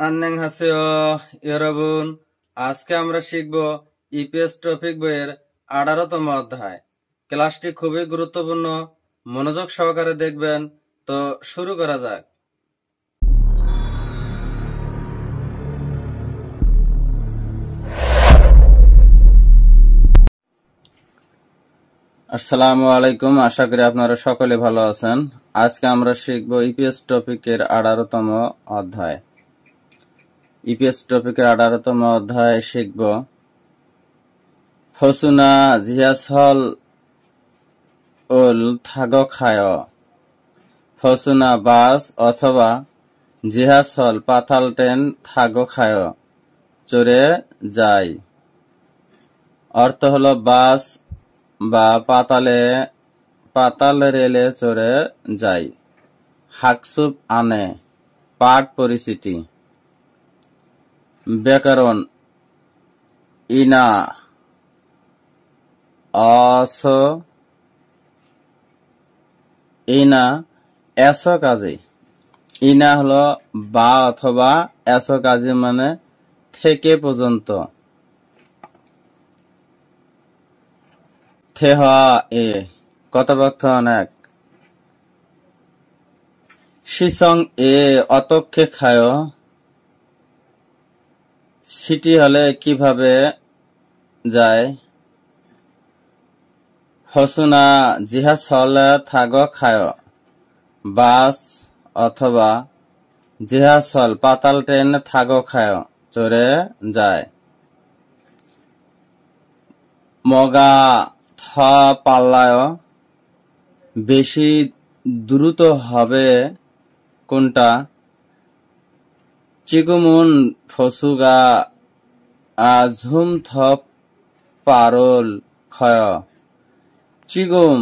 안녕하세요, 여러분. আজকে আমরা শিখব ইপিএস টপিক বইয়ের 18তম অধ্যায়। ক্লাসটি খুবই গুরুত্বপূর্ণ, মনোযোগ সহকারে দেখবেন। তো শুরু করা যাক। আসসালামু আলাইকুম, আশা করি আপনারা সকলে ভালো আছেন। আজকে আমরা শিখব ইপিএস টপিকের 18তম অধ্যায়। ইপিএস টপিকের 18তম অধ্যায় শিখব ফসুনা জিয়াসল উল থাগখায়। ফসুনা বাস অথবা জিহাসল পাতাল ট্রেন থাগখায় চড়ে যায়। অর্থ হলো বাস বা পাতাল রেলে চড়ে যায়। হাকসুব আনে পাঠ পরিচিতি। ব্যাকরণ ইনা অস ইনা এস কাজে। ইনা হলো বা অথবা এস কাজে মানে থেকে পর্যন্ত। থেহ এ কথাবার্তা এক। শিসং এ অতক্ষে খায়। সিটি হলে কিভাবে যায়। ফসুনা জিহাসল থাগ খায় বাস অথবা জিহাসল পাতাল ট্রেন থাগ খায় চড়ে যায়। মগা থ পাল্লায় বেশি দ্রুত হবে কোনটা। চিগুমুন ফসুগা ঝুম থ পারল ক্ষয়। চিগুম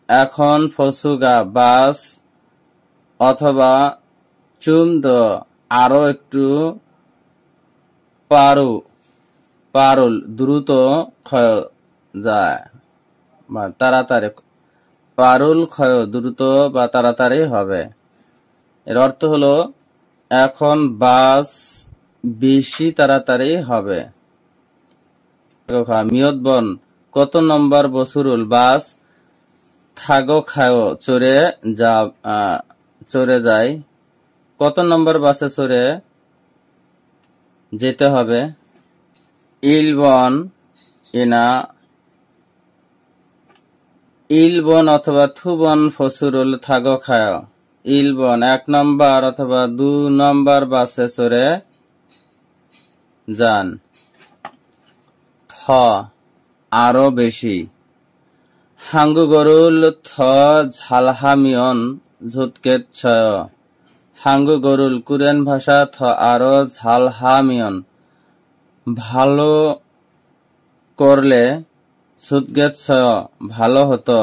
এখন ফসুগা বাস অথবা চুমদ আরো একটু পারুল দ্রুত ক্ষয় যায় বা তাড়াতাড়ি। পারুল ক্ষয় দ্রুত বা তাড়াতাড়ি হবে। এর অর্থ হলো এখন বাস বেশি তাড়াতাড়ি হবে। মিয়তবন কত নম্বর বছরুল বাস থাগো খায় চড়ে যায়। কত নম্বর বাসে চড়ে যেতে হবে। ইলবন অথবা থুবন ফসুরুল থাগো খায়। ইলবন 1 নম্বর অথবা 2 নম্বর বাসে চড়ে যান। থ আরো বেশি। হাঙ্গু গরুল থ ঝালহামিয়ন ঝুতকেত ছয়। হাঙ্গু গরুল কোরিয়ান ভাষা থ আরো ঝালহামিয়ন ভালো করলে ঝুতকেত ছয় ভালো হতো।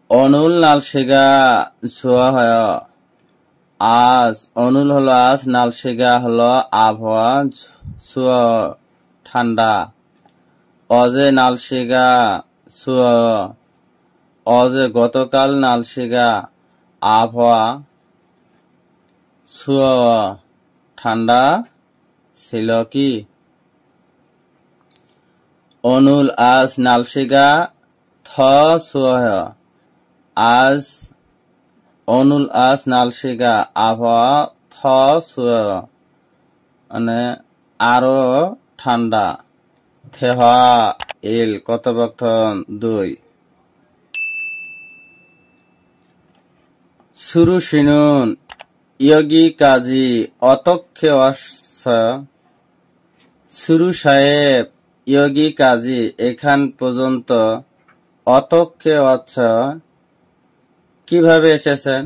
অনুল নালশিগা ছোয়া হয় আজ। অনুল হলো আজ, নালশিগা হলো আবহাওয়া, ছোয়া ঠান্ডা। অজে নালশিগা ছোয়া অজে গতকাল নালশিগা আবহাওয়া ছোয়া ঠান্ডা ছিল কি। অনুল আজ নালশিগা থ ছোয়া আজ। অনুল আজ নালশিগা আবহাওয়া থ ছোয়া মানে আরো ঠান্ডা। থেহা এল কথোপকথন 2। সুরু শিনুন ইয়গি কাজী অতক্ষে অশ্ব। সুরু সাহেব ইয়গি কাজী এখান পর্যন্ত অতক্ষে অচ্ছ কিভাবে এসেছেন।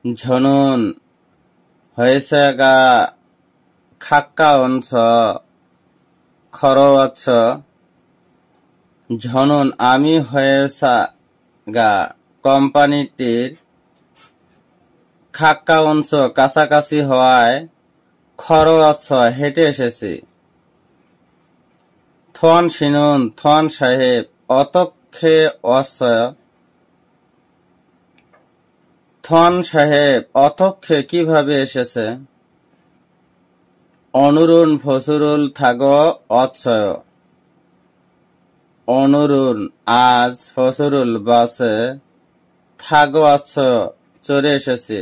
ঝনুন হয়েছে গা খাক্কা অংশ খরচ। ঝনুন আমি হয়েছা গা কোম্পানিটির খাক্কা অংশ কাছাকাছি হওয়ায় খরচ হেঁটে এসেছি। থন শিনুন থন সাহেব অতক্ষে অশ্ব থন সাহেব অতক্ষে কিভাবে এসেছে? অনুরুণ ফসরুল থাগ অচ্ছয়। অনুরুণ আজ ফসরুল বাসে থাগ অচ্ছয় চড়ে এসেছে।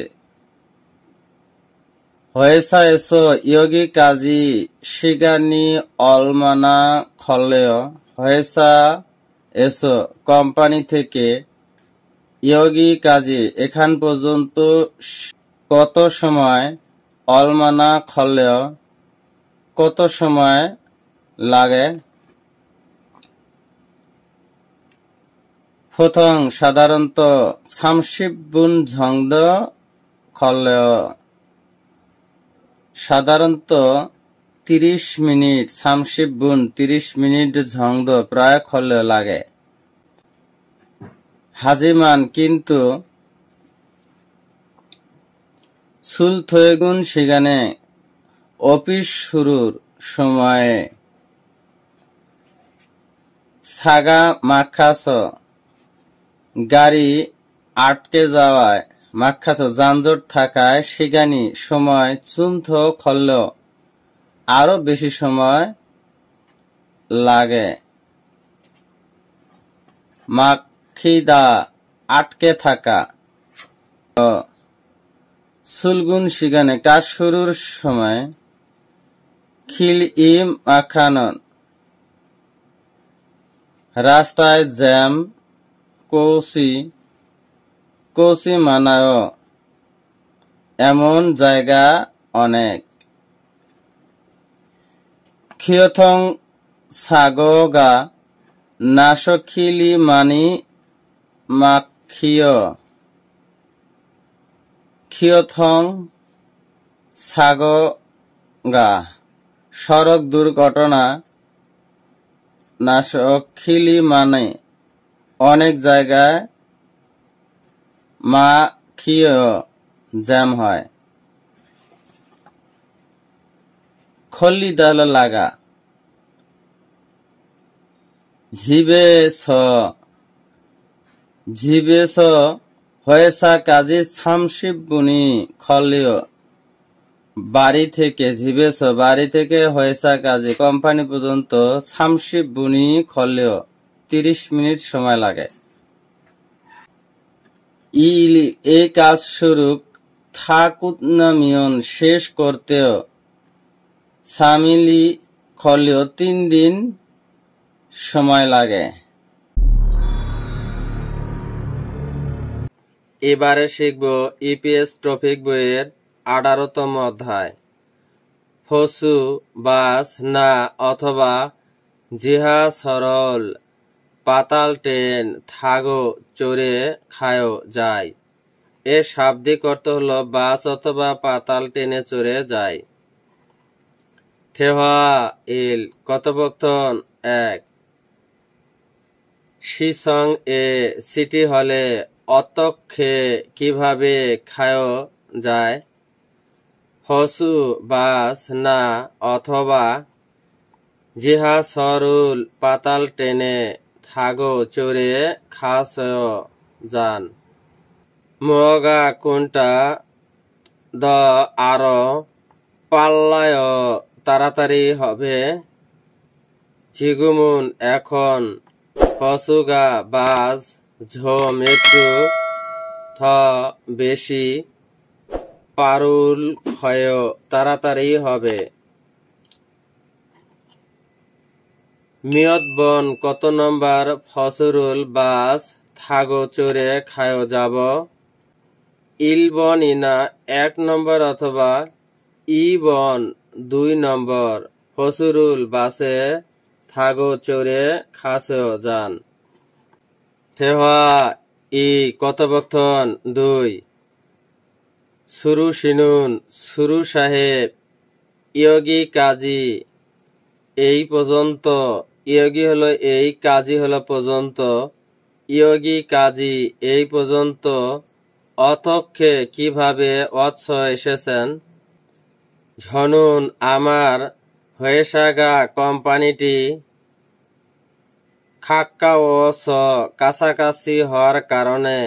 হয়েছা এসো ইয়োগী কাজী শিগানি অলমানা খল্লেয়। হয়েছা এসো কোম্পানি থেকে ইয়োগী কাজী এখান পর্যন্ত কত সময়? অলমানা খল্লেয় কত সময় লাগে? প্রথম সাধারণত 30분 정도 걸려요. সাধারণত 30 মিনিট 30분 30 মিনিট 정도 প্রায় খল্লেয় লাগে। হাজিমান কিন্তু সুলথয়েগুন সেখানে অফিস শুরুর সময়ে সাগা মাখাস গাড়ি আটকে যাওয়ায় মাখাস যানজট থাকায় সেখানি সময় চুমথ খল্লেও আরো বেশি সময় লাগে। মাখিদা আটকে থাকা। সুলগুন সেখানে কাজ শুরুর সময় খিল ইম মাখানন রাস্তায় জ্যাম কৌসি মানায় এমন জায়গা অনেক। খিয়থং সাগগা নাশখিলি মানি মাখিয়। খিয়থং সাগগা সড়ক দুর্ঘটনা নাশখিলি মানে অনেক জায়গায় মাখিয় জ্যাম হয়। খল্লি ডাল লাগা। ঝিবেছ হয়েছা কাজী 30분이 খল্লিয় বাড়ি থেকে ঝিবেছ বাড়ি থেকে হয়েছা কাজী কোম্পানি পর্যন্ত 30분이 খল্লিয় 30 মিনিট সময় লাগে। এই কাজ শুরু থাকুতনামিয়ন শেষ করতেও সামিলি খল্লিয় 3 দিন সময় লাগে। এবারে শিখব ইপিএস টপিক বইয়ের 18তম অধ্যায়। ফসু বাস না অথবা জিহা সরল পাতাল ট্রেন থাগো চড়ে খায়ো যায়। এর শাব্দিক অর্থ হলো বাস অথবা পাতাল ট্রেনে চড়ে যায়। ঠেহা ইল কথোপকথন 1। শিসং এ সিটি হলে অতক্ষে কিভাবে খায়ো যায়। ফসু বাস না অথবা জিহা সরুল পাতাল ট্রেনে থাগো চড়ে খাসয় যান। মগা কোনটা দ আরো পাল্লায় তাড়াতাড়ি হবে। ঝিগুমুন এখন ফসুগা বাস ঝোম একটু থ বেশি পারুল ক্ষয় তাড়াতাড়ি হবে। মিয়তবন কত নম্বর ফসরুল বাস থাগো চড়ে খায় যাব। ইলবন ইনা 1 নম্বর অথবা ইবন 2 নম্বর ফসরুল বাসে থাগো চড়ে খাসয় যান। ঠেহা ই কথোপকথন 2। সুরু শিনুন সুরু সাহেব ইয়োগী কাজী এই পর্যন্ত। ইয়োগী হলো এই, কাজী হলো পর্যন্ত। ইয়োগী কাজী এই পর্যন্ত অতক্ষে কিভাবে অৎস এসেছেন। ঝনুন আমার হয়েসাগা কোম্পানিটি খাক্কাওস কাছাকাছি হওয়ার কারণে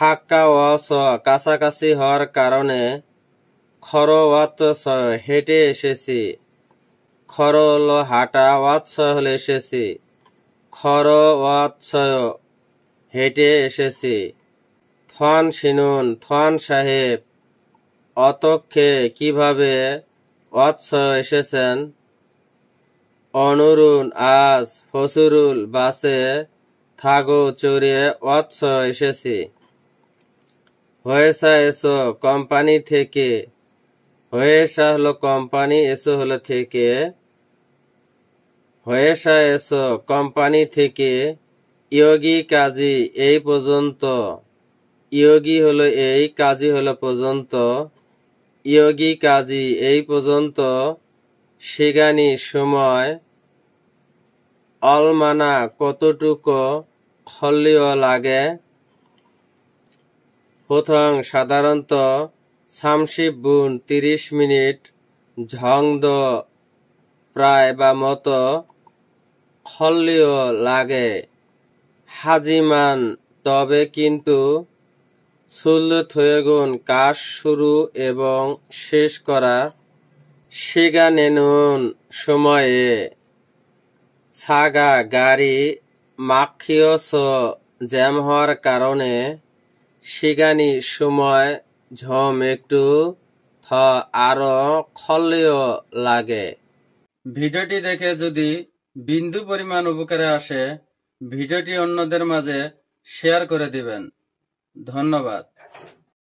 হাক্কা ওয়াস কাছাকাছি হওয়ার কারণে খর ওয়াৎস হেঁটে এসেছি। খর হলো হাঁটা, ওয়াৎস হলে এসেছি। খর ওয়াৎসয় হেঁটে এসেছি। থান সিনুন থান সাহেব অতক্ষে কিভাবে ওয়াৎস এসেছেন। অনুরুন আজ ফসরুল বাসে থাগো চড়ে ওয়াৎস এসেছি। হয়েসা এসো কোম্পানি থেকে। হয়েসা হলো কোম্পানি, এসো হলো থেকে। হয়েসা এসো কোম্পানি থেকে। ইয়োগী কাজী এই পর্যন্ত। ইয়োগী হলো এই, কাজী হলো পর্যন্ত। ইয়োগী কাজী এই পর্যন্ত। সিগানি সময়। অলমানা কতটুকু। খল্লিও লাগে। প্রথম সাধারণত। সামশিব বুন 30 মিনিট। ঝংদ প্রায় বা মতো। খল্লিও লাগে। হাজিমান তবে কিন্তু। সুল্ল থয়েগুন কাজ শুরু এবং শেষ করা। সিগানেনুন সময়ে। ছাগা গাড়ি মাখিয়স জ্যাম হওয়ার কারণে। সিগানি সময় ঝম একটু। থ আরো খল্লিও লাগে। ভিডিওটি দেখে যদি বিন্দু পরিমাণ উপকারে আসে ভিডিওটি অন্যদের মাঝে শেয়ার করে দিবেন। ধন্যবাদ।